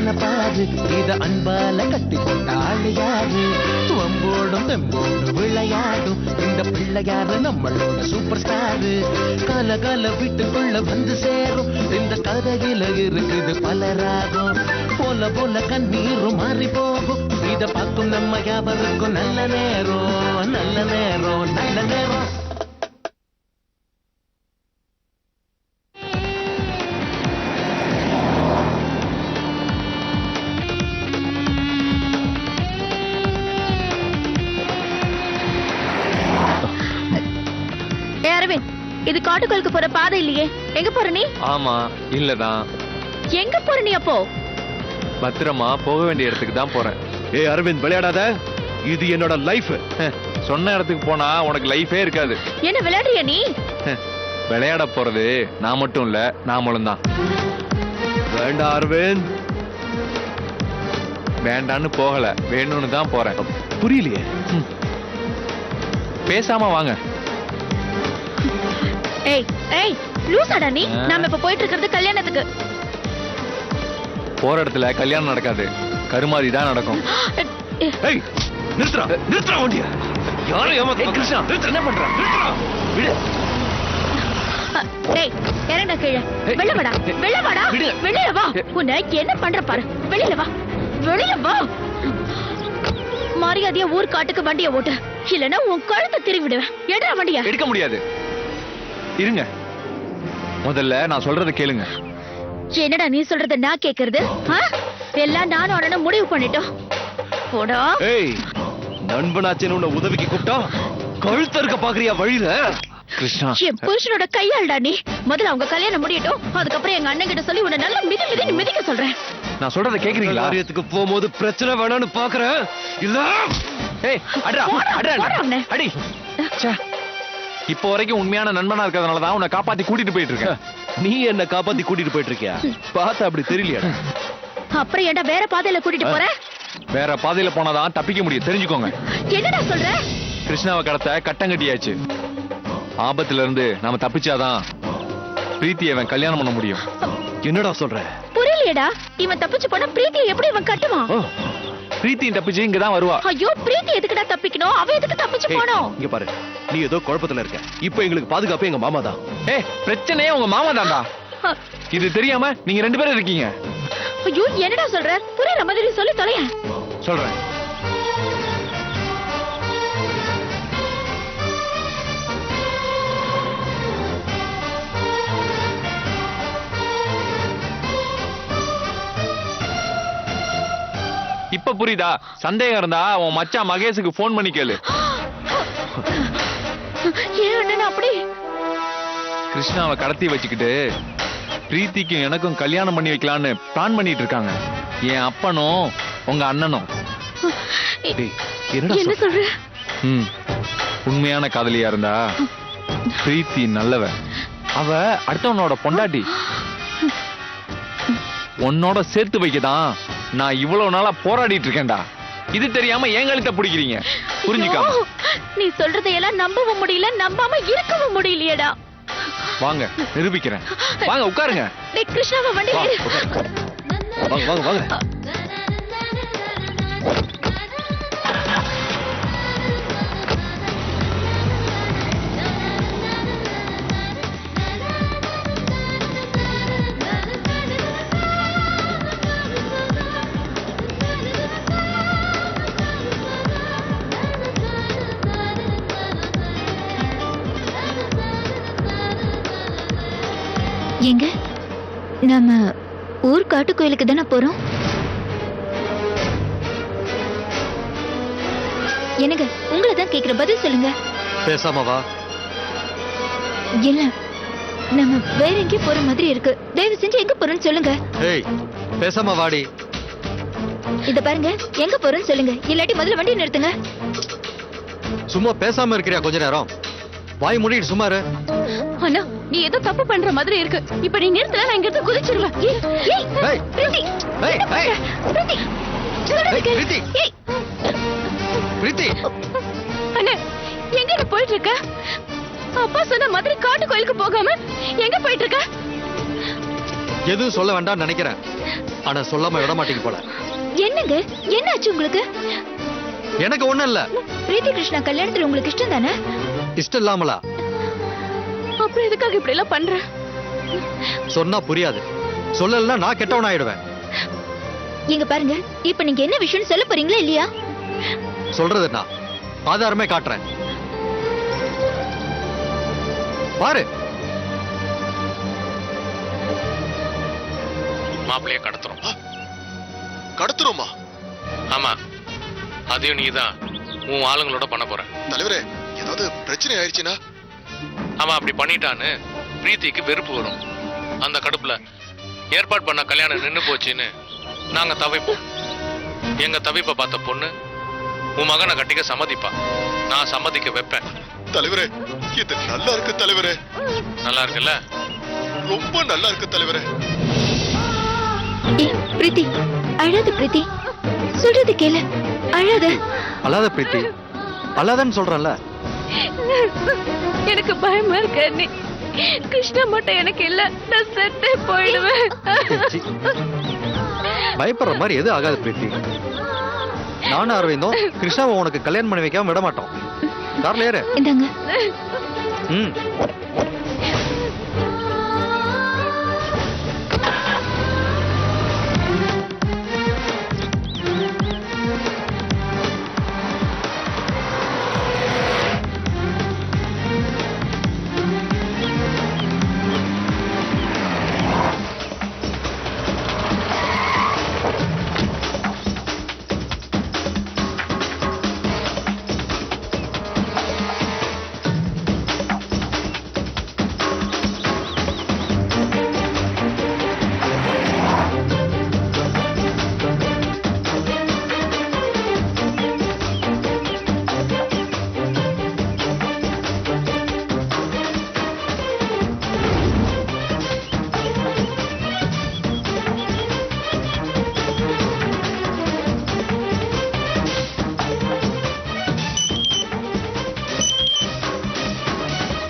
ஆன பாரு இத அன்பால கட்டி போட்டாள் யாரு துவம்போடும் தெம்போடும் விளையாடும் இந்த பிள்ளையாரு நம்மளோட சூப்பர் ஸ்டாரு கால கால வீட்டுக்குள்ள வந்து சேரும் இந்த கதையில இருக்குது பல ராகம் போல போல கண்ணீரும் மாறி போகும் இத பார்க்கும் நம்ம யாவருக்கும் நல்ல நேரம் நல்ல நேரம் நல்ல நேரம். இது காட்டுக்குள்ளுக்கு போற பாதை இல்லையே, எங்க போற நீ? ஆமா இல்லதான். எங்க போற நீ அப்போ? பத்திரமா போக வேண்டிய இடத்துக்கு தான் போறேன். ஏய் அரவிந்த், விளையாடாத, இது என்னோட லைஃப். சொன்ன இடத்துக்கு போனா உனக்கு லைஃபே இருக்காது. என்ன விளையாடுறியா நீ? விளையாட போறது நான் மட்டும் இல்ல, நாமளும் தான். வேண்டாம் அரவிந்த். வேண்டான்னு போகல, வேணும்னு தான் போறேன். புரியலையே. பேசாம வாங்க. ஏய் ஏய் லூசாடா நீ? நாம இப்ப போயிட்டு இருக்கிறது கல்யாணத்துக்கு. போற இடத்துல கல்யாணம் நடக்காது, கருமாதி தான் நடக்கும். ஏய் நிறுத்துறா, நிறுத்துறா வண்டிய. யாரை ஏமாத்த கிருஷ்ணா? நிறுத்து, என்ன பண்ற? நிறுத்துறா, விடு. டேய் இறங்கடா கீழே. வெளிய வாடா, வெளிய வாடா, வெளிய வா. உன்னை என்ன பண்ற பாரு. வெளிய வா, வெளிய வா. மரியாதையா ஊர் காட்டுக்கு வண்டியை ஓட்டு, இல்லனா உன் கழுத்தை திருவி விடுவேன். எடுடா வண்டியை. எடுக்க முடியாது. இருங்க, முதல்ல நான் சொல்றத கேளுங்க. என்னடா நீ சொல்றத நான் கேக்குறது? எல்லாம் நானும் அண்ணனும் முடிவு பண்ணிட்டோம். போடா. ஏய் நண்பனாச்சேன்னு உன்னை உதவிக்கு கூப்பிட்டா கழுத்த இருக்க பாக்குறியா வழியில? கிருஷ்ணா, என் புருஷனோட கையாள்டா நீ. முதல்ல அவங்க கல்யாணம் முடியட்டும், அதுக்கப்புறம் எங்க அண்ணன் கிட்ட சொல்லி உன்னை நல்லா மிதி மிதி மிதிக்க சொல்றேன். நான் சொல்றத கேக்குறீங்களா? காரியத்துக்கு போகும்போது பிரச்சனை வேணான்னு பாக்குறேன் இல்ல? ஏய் அடடா அடடா அடி. இப்போ வரைக்கும் உண்மையான நண்பனா இருக்கிறதுனாலதான் உன்னை காப்பாத்தி கூட்டிட்டு போயிட்டு இருக்கேன். நீ என்ன காப்பாத்தி கூட்டிட்டு போயிட்டு இருக்கியா? பார்த்தா அப்படி தெரியலையா? அப்புறம் ஏன்டா வேற பாதையில கூட்டிட்டு போற? வேற பாதையில போனாதான் தப்பிக்க முடியும், தெரிஞ்சுக்கோங்க. என்னடா சொல்ற? கிருஷ்ணாவை கடத்த கட்டம் கட்டியாச்சு. ஆபத்துல இருந்து நாம தப்பிச்சாதான் பிரீத்தியை அவன் கல்யாணம் பண்ண முடியும். என்னடா சொல்ற? புரியலையேடா. இவன் தப்பிச்சு போனா பிரீத்தியை எப்படி இவன் கட்டுவான்? பிரீத்தியும் தப்பிச்சு இங்கதான் வருவா. ஐயோ, பிரீத்தி எதுக்குடா தப்பிக்கணும்? அவ எதுக்கு தப்பிச்சு போனோம்? இங்க பாரு, நீ ஏதோ குழப்பத்துல இருக்க. இப்போ எங்களுக்கு பாதுகாப்பு எங்க மாமா தான். பிரச்சனையே உங்க மாமா தான்டா. இது தெரியாம நீங்க 2 பேரும் இருக்கீங்க. ஐயோ, என்னடா சொல்ற? புரியற மாதிரி சொல்லி தொலைய. சொல்றேன். இப்ப புரியுதா? சந்தேகம் இருந்தா உன் மச்சான் மகேஷுக்கு போன் பண்ணி கேளு. ஏன் அப்படி? கிருஷ்ணாவை கடத்தி வச்சுக்கிட்டு பிரீத்திக்கும் எனக்கும் கல்யாணம் பண்ணி வைக்கலான்னு பிளான் பண்ணிட்டு இருக்காங்க. என் அப்பனும் உங்க அண்ணனும். என்ன சொல்ற? உண்மையான காதலியா இருந்தா பிரீத்தி நல்லவ. அவ அடுத்தவனோட பொண்டாட்டி. உன்னோட சேர்த்து வைக்கதான் நான் இவ்வளவு நாளா போராடிட்டு இருக்கேன்டா. இது தெரியாம ஏங்கழுத்த பிடிக்கிறீங்க, புரிஞ்சுக்காம. நீ சொல்றதையெல்லாம் நம்பவும் முடியல, நம்பாம இருக்கவும் முடியலையேடா. வாங்க நிரூபிக்கிறேன். வாங்க உட்காருங்க. டேய் கிருஷ்ணாவை வண்டி ஏறு. வாங்க வாங்க வாங்க. எங்க நம்ம ஊர் காட்டு கோயிலுக்கு தானே போறோம்? என்னங்க, உங்களை தான் கேக்குற, பதில் சொல்லுங்க. பேசாம வா. இல்ல, நம்ம வேற எங்கேயும் போற மாதிரி இருக்கு. தயவு செஞ்சு எங்க போறோம்னு சொல்லுங்க. ஏய் பேசாம வாடி. இத பாருங்க, எங்க போறோம்னு சொல்லுங்க, இல்லாட்டி முதல்ல வண்டியை நிறுத்துங்க. சும்மா பேசாம இருக்கிறியா கொஞ்ச நேரம்? வாய் மூடிட்டு சும்மா இரு. அண்ணா, நீ ஏதோ தப்பு பண்ற மாதிரி இருக்கு. இப்ப நீ நிறுத்தல, நான் இங்க இருந்து குதிச்சிருவேன். ஏய் பிரீத்தி, ஏய் ஏய் பிரீத்தி, பிரீத்தி, பிரீத்தி. அண்ணா, எங்க நீ போயிட்டு இருக்க? அப்பா சொன்ன மாதிரி காட்டு கோயிலுக்கு போகாம எங்க போயிட்டு இருக்க? எதுவும் சொல்ல வேண்டாம்னு நினைக்கிறேன். ஆனா சொல்லாம விட மாட்டீங்க போல. என்னங்க என்ன ஆச்சு உங்களுக்கு? எனக்கு ஒண்ணும் இல்ல. பிரீத்தி கிருஷ்ணா கல்யாணத்துல உங்களுக்கு இஷ்டம் தானே? இஷ்டம் இல்லாமலா? அப்புறம் எதுக்காக இப்படி எல்லாம் பண்ற? சொன்னா புரியாது. சொல்லலன்னா நான் கெட்டவன் ஆயிடுவேன். இங்க பாருங்க, இப்ப நீங்க என்ன விஷயம் சொல்ல போறீங்களா இல்லையா? சொல்றதுன்னா ஆதாரமே காட்டுறேன் பாரு. மாப்பிள்ளைய கடத்துறோம். கடத்துறோமா? ஆமா, அதையும் நீதான் உன் ஆளுங்களோட பண்ண போற. தலைவரே, ஏதாவது பிரச்சனை ஆயிடுச்சுன்னா? அவன் அப்படி பண்ணிட்டான்னு பிரீத்திக்கு வெறுப்பு வரும். அந்த கடுப்புல ஏற்பாடு பண்ண கல்யாணம் நின்னு போச்சுன்னு நாங்க தவிப்போம். எங்க தவிப்பை பார்த்த பொண்ணு உன் மகனை கட்டிக்க சம்மதிப்பா. நான் சம்மதிக்க வைப்பேன். தலைவரே, இது நல்லா இருக்கு தலைவரே. நல்லா இருக்குல்ல? ரொம்ப நல்லா இருக்கு தலைவரே. பிரீத்தி, அழாத பிரீத்தி, சொல்றது கேளு, அழாத. அல்லாத பிரீத்தி, அல்லாதன்னு சொல்றேன்ல. எனக்கு பயமா இருக்கு அண்ணி. கிருஷ்ணா மட்டும் எனக்கு இல்ல, நான் செத்தே போயிடுவேன். பயப்படுற மாதிரி எது ஆகாது பிரீத்தி. நானும் அரவிந்தும் கிருஷ்ணாவை உனக்கு கல்யாணம் பண்ணி வைக்காம விட மாட்டோம். கார்ல ஏறு. இந்தாங்க. ம்.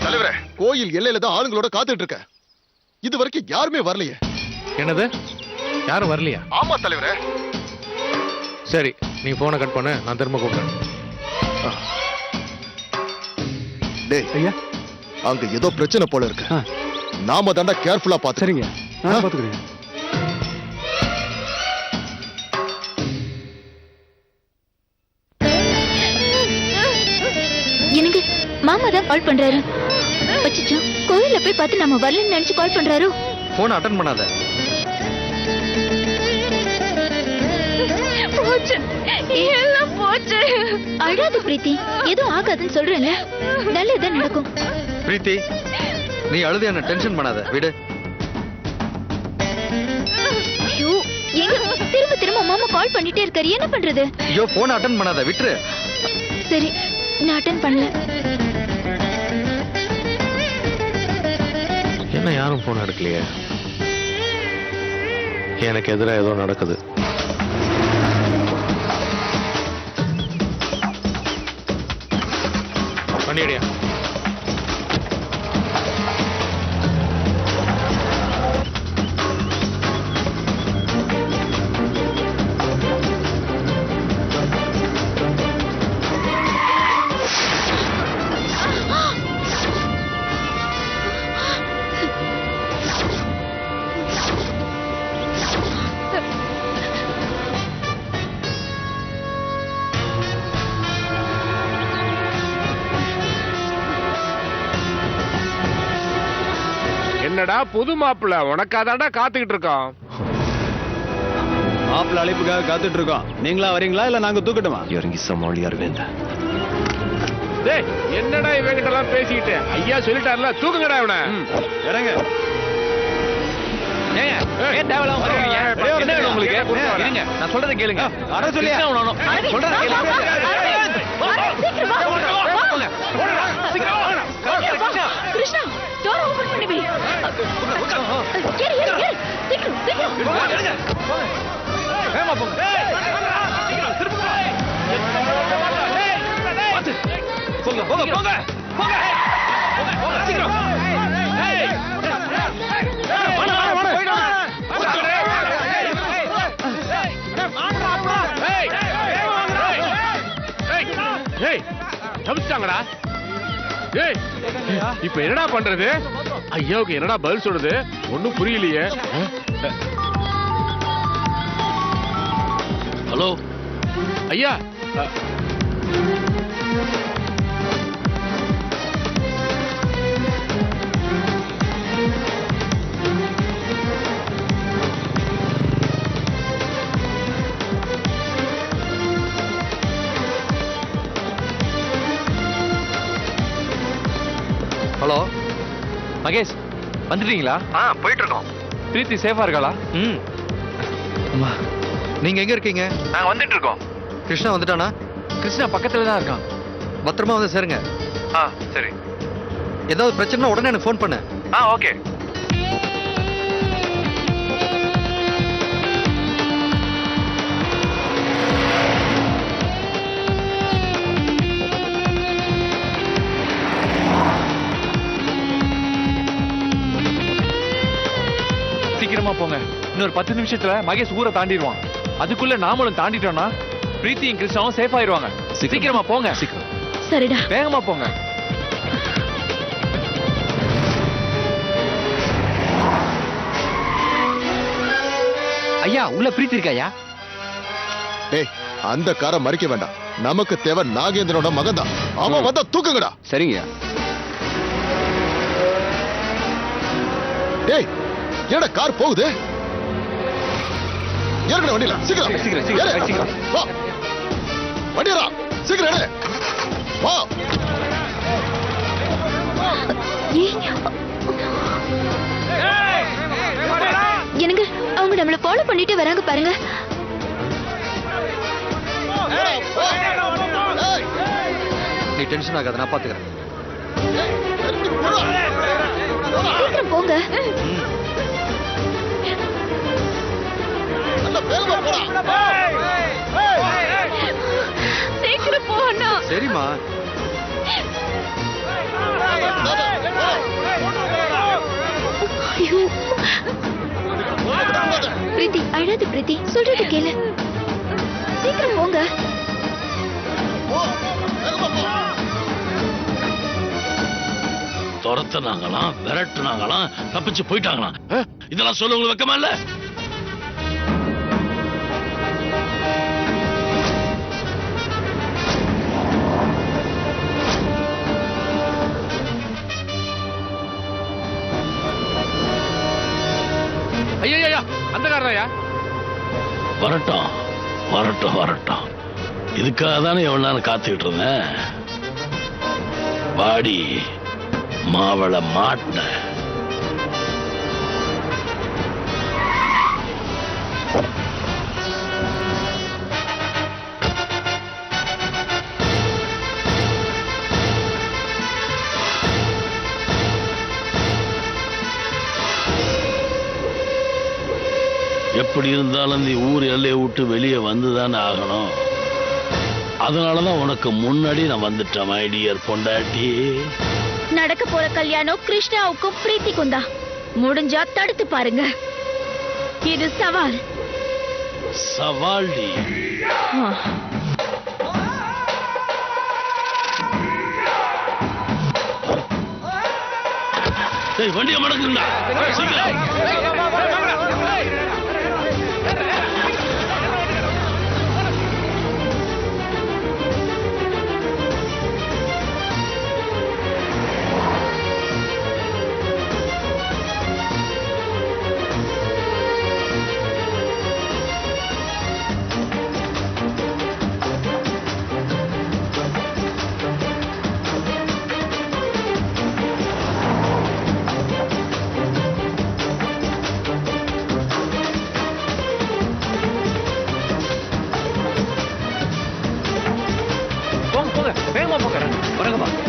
தலைவரே, கோயில் எல்லையில தான் ஆளுங்களோட காத்துட்டு இருக்க. இது வரைக்கும் யாருமே வரலையே. என்னது? யாரும் வரலையா? ஆமா தலைவரே. சரி, நீ போனை கட் பண்ண, நான் திரும்ப கூப்பிடுறேன். டேய் ஐயா, அங்க ஏதோ பிரச்சனை போல இருக்கு. நாம தாண்டா கேர்ஃபுல்லா பாத்து. சரிங்க, நான் பாத்துக்கிறேன். எனக்கு மாமா தான் கால் பண்றாரு. அச்சச்சோ, கோயில்ல போய் பார்த்து நம்ம வரலன்னு நினைச்சு கால் பண்றாரு. போன் அட்டன் பண்ணாத. போச்சு, எல்லாம் போச்சு. அழாத பிரீத்தி, எதுவும் ஆகாதுன்னு சொல்றேன்ல, நல்லதுதான் நடக்கும். பிரீத்தி, நீ அழுது என்ன டென்ஷன் பண்ணாத, விடு. ஐயோ, எங்க திரும்ப திரும்ப மாமா கால் பண்ணிட்டே இருக்காரு, என்ன பண்றது? ஐயோ, போன் அட்டன் பண்ணாத, விட்டுரு. சரி, நான் அட்டன் பண்ணல. என்ன யாரும் போன் எடுக்கலையே? எனக்கு எதிராக ஏதோ நடக்குது. பண்ணிடியா? என்னடா புது மாப்பிள்ள, உனக்காதான்டா காத்துக்கிட்டு இருக்கோம். மாப்பிள்ள அழைப்புக்காக காத்துட்டு இருக்கோம். நீங்களா வரீங்களா இல்ல நாங்க தூக்கட்டுமா? இறங்கி சமாளி அரவிந்த். டேய், என்னடா இவங்கிட்ட எல்லாம் பேசிக்கிட்டு? ஐயா சொல்லிட்டாருல, தூக்குங்கடா இவனை. இறங்க. ஏன் தேவையில்லாம வருவீங்க? என்ன வேணும் உங்களுக்கு? இருங்க, நான் சொல்றதை கேளுங்க. வர சொல்லியா? சொல்றதை கேளுங்க. கிருஷ்ணா, டோர் ஓபன் பண்ணி வை. ஏறு, ஏறு, ஏறு. சீக்கிரம், சீக்கிரம். வேகமா போங்க. போங்க, போங்க, போங்க. போங்க. போங்க, சீக்கிரம். ஏய். வாடா, வாடா, வாடா. ஏய் தவிச்சிட்டாங்கடா. ஏய் இப்ப என்னடா பண்றது? ஐயாவுக்கு என்னடா பதில் சொல்றது ஒண்ணும் புரியலையே. ஹலோ ஐயா. ஹலோ மகேஷ் வந்துட்டீங்களா? போயிட்டு இருக்கோம். பிரீத்தி சேஃபா இருக்காளா? ம். அம்மா, நீங்க எங்க இருக்கீங்க? நாங்க வந்துட்டு இருக்கோம். கிருஷ்ணா வந்துட்டானா? கிருஷ்ணா பக்கத்துல தான் இருக்கான். பத்திரமா வந்து சேருங்க. சரி. ஏதாவது பிரச்சனை உடனே எனக்கு ஃபோன் பண்ணு. ஓகே. சீக்கிரமா போங்க. இன்னொரு 10 நிமிஷத்துல மகேஷ் ஊரை தாண்டிடுவான். அதுக்குள்ள நாமளும் தாண்டிட்டோம்னா பிரீத்தியும் கிருஷ்ணாவும் சேஃப் ஆயிருவாங்க. சீக்கிரமா போங்க. சீக்கிரம். சரிடா. வேகமா போங்க. ஐயா உள்ள பிரீத்தி இருக்காயா? டேய் அந்த காரை மறிக்க வேண்டாம். நமக்கு தேவை நாகேந்திரனோட மகன் தான். அவன் வந்தா தூக்குங்கடா. சரிங்க. டேய் ஏடா கார் போகுது? ஏறுங்கடா வண்டியில. சீக்கிரம் ஏறு. சீக்கிரம். வா வண்டியரா சீக்கிரம் ஏறு. வா. எனக்கு அவங்க நம்மள ஃபாலோ பண்ணிட்டு வராங்க பாருங்க. நீ டென்ஷன் ஆகாத, நான் பாத்துக்கிறேன். சீக்கிரம் போங்க. சீக்கிரம் போனா. சரிம்மா. ஐயோ. பிரீத்தி அழாத பிரீத்தி, சொல்றது கேளு. சீக்கிரம் போங்க. துரத்துனாங்களாம், விரட்டுனாங்களாம், தப்பிச்சு போயிட்டாங்களாம். இதெல்லாம் சொல்ல உங்களுக்கு வெக்கமா இல்ல? ஐயா அந்த காரரையா? வரட்டும் வரட்டும் வரட்டும். இதுக்காக தானே எவ்வளவு நேரம் காத்துக்கிட்டு இருந்தேன். வாடி மாவள மாட்ட. எப்படி இருந்தாலும் நீ ஊர் எல்லையை விட்டு வெளியே வந்துதானே ஆகணும். அதனாலதான் உனக்கு முன்னாடி நான் வந்துட்டேன் மை டியர் பொண்டாட்டி. நடக்க போற கல்யாணம் கிருஷ்ணாவுக்கும் பிரீத்திக்கும் தான். முடிஞ்சா தடுத்து பாருங்க. இது சவால். சவால்டி. வண்டியை மடக்குங்களா?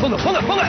போங்க போங்க போங்க.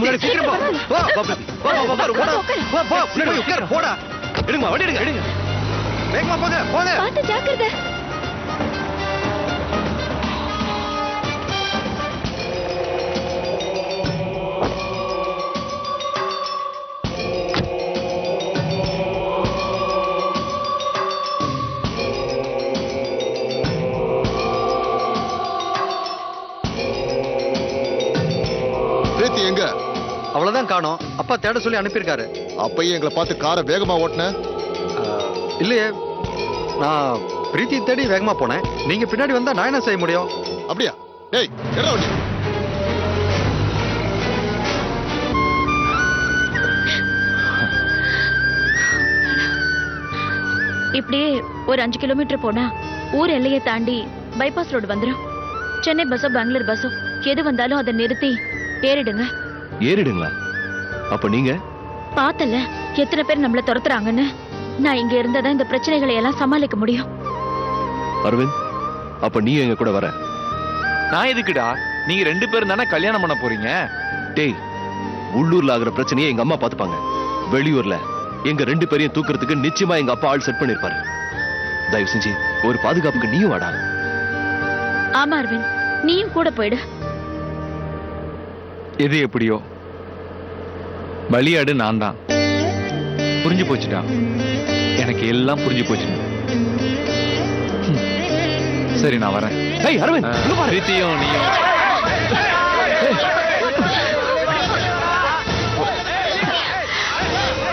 முன்னாடி சீக்கிரம் போ. வா, வா, பிரீத்தி. வா, வா, வா, வா, போடா. வா, போ, முன்னாடி உட்காரு, போடா. எடுங்கம்மா, வண்டி எடுங்க, எடுங்க. வேகமா போங்க, போங்க. பார்த்து ஜாக்கிரதை. பிரீத்தி எங்க? அவ்வளவுதான் காணோம். அப்பா தேட சொல்லி அனுப்பியிருக்காரு. அப்பயும் எங்களை பார்த்து காரை வேகமா ஓட்டுன? இல்லையே, நான் பிரீத்தி தேடி வேகமா போனேன். நீங்க பின்னாடி வந்தா நான் என்ன செய்ய முடியும்? அப்படியா? டேய், என்ன வண்டி? இப்படியே ஒரு 5 கிலோமீட்டர் போனா ஊர் எல்லையை தாண்டி பைபாஸ் ரோடு வந்துடும். சென்னை பஸ்ஸோ பெங்களூர் பஸ்ஸோ எது வந்தாலும் அதை நிறுத்தி ஏறிடுங்க. ஏறிடுங்களா? அப்ப நீங்க பார்த்தல எத்தனை பேர் நம்மள துரத்துறாங்கன்னு. நான் இங்க இருந்தாதான் இந்த பிரச்சனைகளை எல்லாம் சமாளிக்க முடியும். அரவிந்த், அப்ப நீ எங்க கூட வர? நான் எதுக்குடா? நீங்க 2 பேரும் தானே கல்யாணம் பண்ண போறீங்க. டேய், உள்ளூர்ல ஆகுற பிரச்சனையை எங்க அம்மா பாத்துப்பாங்க. வெளியூர்ல எங்க 2 பேரையும் தூக்குறதுக்கு நிச்சயமா எங்க அப்பா ஆள் செட் பண்ணிருப்பாரு. தயவு செஞ்சு ஒரு பாதுகாப்புக்கு நீயும் வாடா. ஆமா அரவிந்த், நீயும் கூட போயிடு. எது எப்படியோ பலியாடு நான் தான். புரிஞ்சு போச்சுடா, எனக்கு எல்லாம் புரிஞ்சு போச்சு. சரி, நான் வரேன். டேய் அரவிந்த், இங்க பாரு. பிரீத்தியும் நீயும்.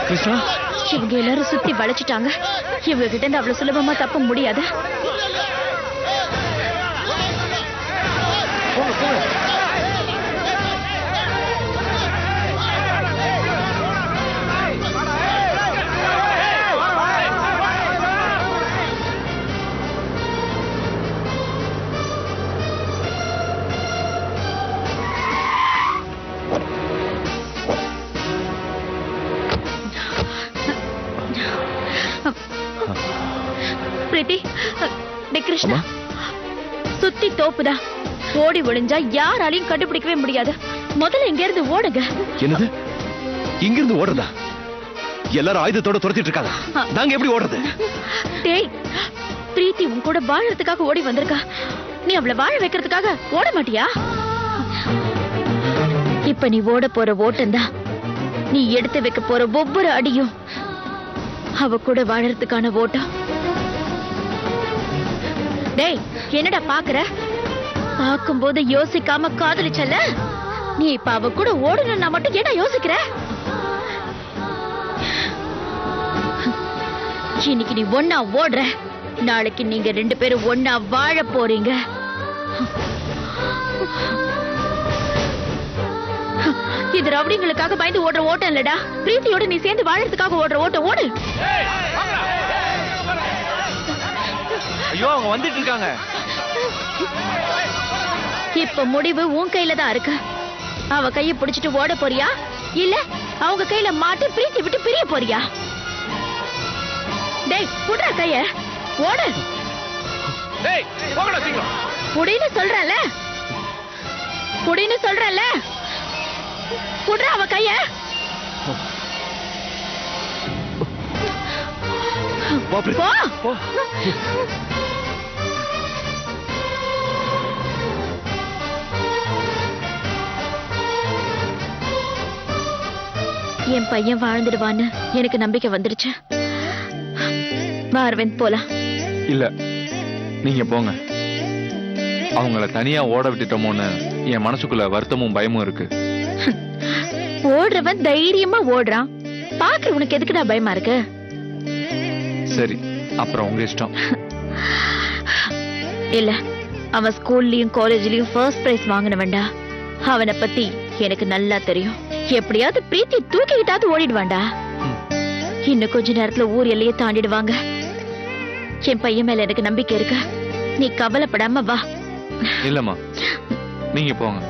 கிருஷ்ணா, இவங்க எல்லாரும் சுத்தி வளைச்சிட்டாங்க. இவங்க கிட்ட இருந்து அவ்வளவு சுலபமா தப்ப முடியாது. பிரீத்தி, டேய் கிருஷ்ணா, சுத்தி தோப்புதா. ஓடி ஒளிஞ்சா யாராலையும் கண்டுபிடிக்கவே முடியாது. முதல்ல இங்க இருந்து ஓடுங்க. என்னது? இங்க இருந்து ஓடுறதா? எல்லாரும் ஆயுதத்தோட துரத்திட்டு இருக்காங்க. நாங்க எப்படி ஓடுறது? டேய், பிரீத்தி உன் கூட வாழறதுக்காக ஓடி வந்திருக்கா. நீ அவளை வாழ வைக்கிறதுக்காக ஓட மாட்டியா? இப்ப நீ ஓட போற ஓட்டம்தான். நீ எடுத்து வைக்க போற ஒவ்வொரு அடியும் அவ கூட வாழறதுக்கான ஓட்டம். டேய், என்னடா பாக்குற? பார்க்கும்போது யோசிக்காம காதலிச்சல. நீ இப்ப அவ கூட ஓடணும்னா மட்டும் ஏடா யோசிக்கிற? இன்னைக்கு நீ ஒன்னா ஓடுற, நாளைக்கு நீங்க 2 பேரும் ஒன்னா வாழ போறீங்க. இது ரவுடிங்களுக்காக பயந்து ஓடுற ஓட்டம் இல்லடா. பிரீத்தியோட நீ சேர்ந்து வாழறதுக்காக ஓடுற ஓட்டம். ஓடு. ஐயோ, அவங்க வந்துட்டு இருக்காங்க. இப்ப முடிவு உன் கையில தான் இருக்கு. அவ கையை பிடிச்சிட்டு ஓட போறியா, இல்ல அவங்க கையில மாட்டி பிரீத்தி விட்டு பிரிய போறியா? டேய், புடுறா கைய. ஓடு. டேய், போங்கடா சீக்கிரம். புடின்னு சொல்றல. புடின்னு சொல்றல. புடுறா அவ கைய. போ. என் பையன் வாழ்ந்துடுவான்னு எனக்கு நம்பிக்கை வந்துடுச்சு. வா அரவிந்த், போலாம். இல்ல, நீங்க போங்க. அவங்கள தனியா ஓட விட்டுட்டோமோன்னு என் மனசுக்குள்ள வருத்தமும் பயமும் இருக்கு. ஓடுறவன் தைரியமா ஓடுறான். பாக்குற உனக்கு எதுக்குடா பயமா இருக்கு? சரி, அப்புறம் உங்க இஷ்டம். இல்ல, அவன் ஸ்கூல்லயும் காலேஜ்லயும் ஃபர்ஸ்ட் பிரைஸ் வாங்கினவன்டா. அவனை பத்தி எனக்கு நல்லா தெரியும். எப்படியாவது பிரீத்தி தூக்கிக்கிட்டாவது ஓடிடுவான்டா. இன்னும் கொஞ்ச நேரத்துல ஊர் எல்லையே தாண்டிடுவாங்க. என் பையன் மேல எனக்கு நம்பிக்கை இருக்கு. நீ கவலைப்படாம வா. இல்லம்மா, நீங்க போங்க.